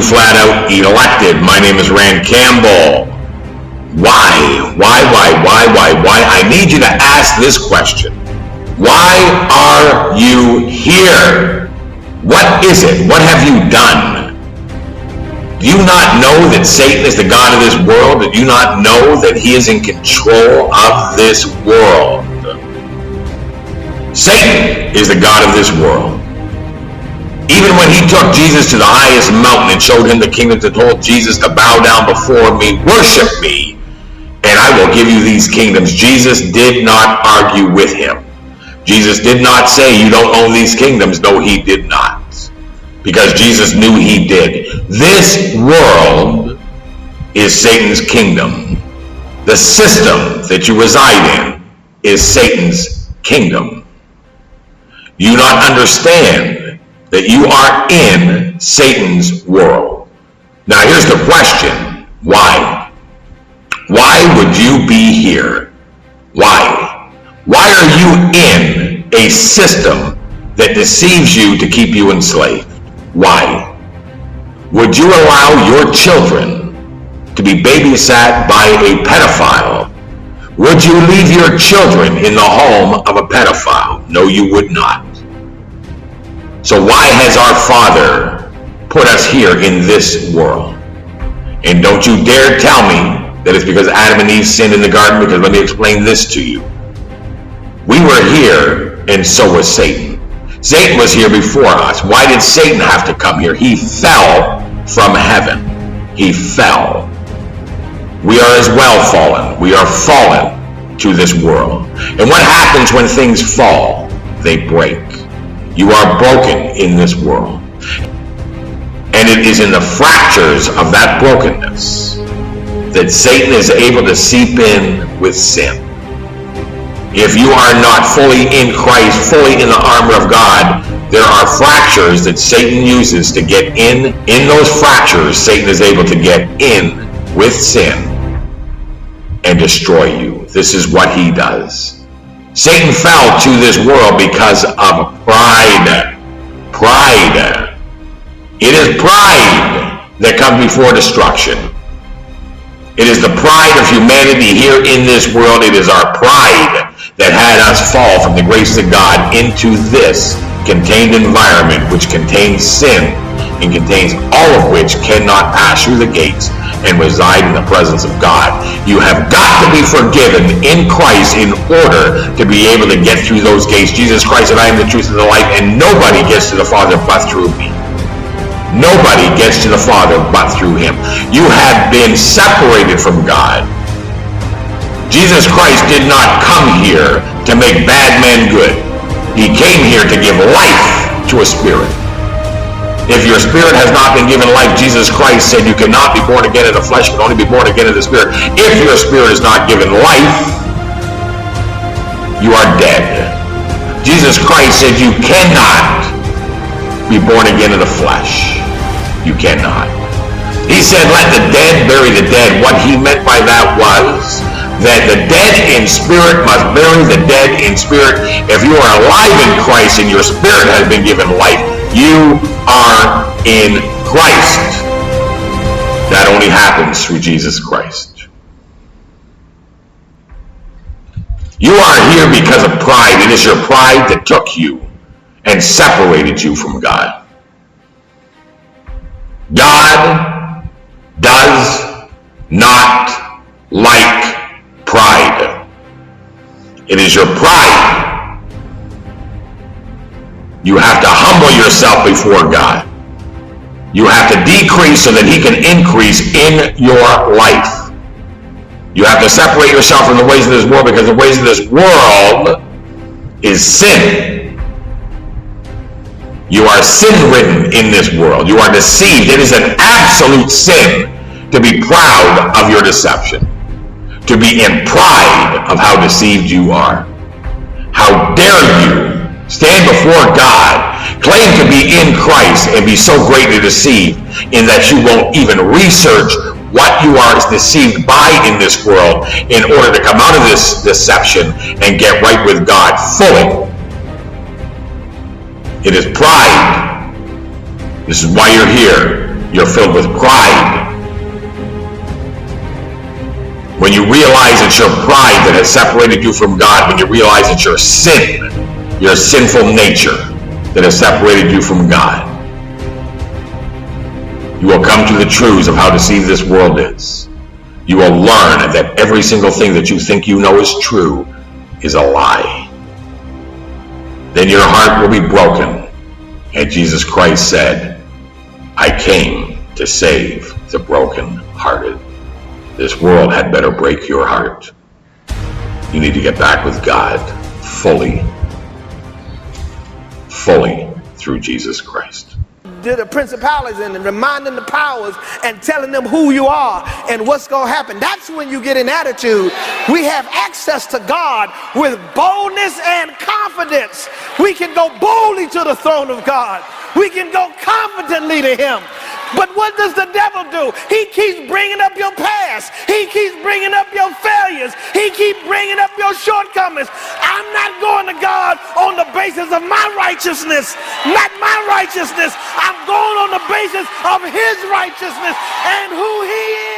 two flat-out elected. My name is Rand Campbell. Why? I need you to ask this question. Why are you here? What is it? What have you done? Do you not know that Satan is the God of this world? Do you not know that he is in control of this world? Satan is the God of this world. Even when he took Jesus to the highest mountain and showed him the kingdom, and told Jesus to bow down before me, worship me, and I will give you these kingdoms, Jesus did not argue with him. Jesus did not say, you don't own these kingdoms. No, he did not. Because Jesus knew he did. This world is Satan's kingdom. The system that you reside in is Satan's kingdom. You not understand that you are in Satan's world. Now here's the question. Why? Why would you be here? Why? Why are you in a system that deceives you to keep you enslaved? Why? Would you allow your children to be babysat by a pedophile? Would you leave your children in the home of a pedophile? No, you would not. So why has our Father put us here in this world? And don't you dare tell me that it's because Adam and Eve sinned in the garden, because let me explain this to you. We were here, and so was Satan. Satan was here before us. Why did Satan have to come here? He fell from heaven. He fell. We are as well fallen. We are fallen to this world. And what happens when things fall? They break. You are broken in this world. And it is in the fractures of that brokenness that Satan is able to seep in with sin. If you are not fully in Christ, fully in the armor of God, there are fractures that Satan uses to get in. In those fractures, Satan is able to get in with sin and destroy you. This is what he does. Satan fell to this world because of pride. Pride. It is pride that comes before destruction. It is the pride of humanity here in this world. It is our pride that had us fall from the grace of God into this contained environment, which contains sin and contains all of which cannot pass through the gates and reside in the presence of God. You have got to be forgiven in Christ in order to be able to get through those gates. Jesus Christ said, I am the truth and the life, and nobody gets to the Father but through me. Nobody gets to the Father but through him. You have been separated from God. Jesus Christ did not come here to make bad men good. He came here to give life to a spirit. If your spirit has not been given life, Jesus Christ said you cannot be born again in the flesh, you can only be born again in the spirit. If your spirit is not given life, you are dead. Jesus Christ said you cannot be born again in the flesh. You cannot. He said, let the dead bury the dead. What he meant by that was that the dead in spirit must bury the dead in spirit. If you are alive in Christ and your spirit has been given life, you are in Christ. That only happens through Jesus Christ. You are here because of pride. It is your pride that took you and separated you from God. God does not like pride. It is your pride. You have to humble yourself before God. You have to decrease so that he can increase in your life. You have to separate yourself from the ways of this world, because the ways of this world is sin. You are sin-ridden in this world. You are deceived. It is an absolute sin to be proud of your deception, to be in pride of how deceived you are. How dare you stand before God, claim to be in Christ, and be so greatly deceived in that you won't even research what you are deceived by in this world in order to come out of this deception and get right with God fully. It is pride. This is why you're here. You're filled with pride. When you realize it's your pride that has separated you from God, when you realize it's your sin, your sinful nature that has separated you from God, you will come to the truths of how deceived this world is. You will learn that every single thing that you think you know is true is a lie. Then your heart will be broken. And Jesus Christ said, I came to save the broken-hearted. This world had better break your heart. You need to get back with God fully through Jesus Christ. To the principalities and reminding the powers and telling them who you are and what's going to happen. That's when you get an attitude. We have access to God with boldness and confidence. We can go boldly to the throne of God. We can go confidently to him. But what does the devil do? He keeps bringing up your past. He keeps bringing up your failures. He keeps bringing up your shortcomings. I'm not going to God on the basis of my righteousness, not my righteousness. I'm going on the basis of his righteousness and who he is.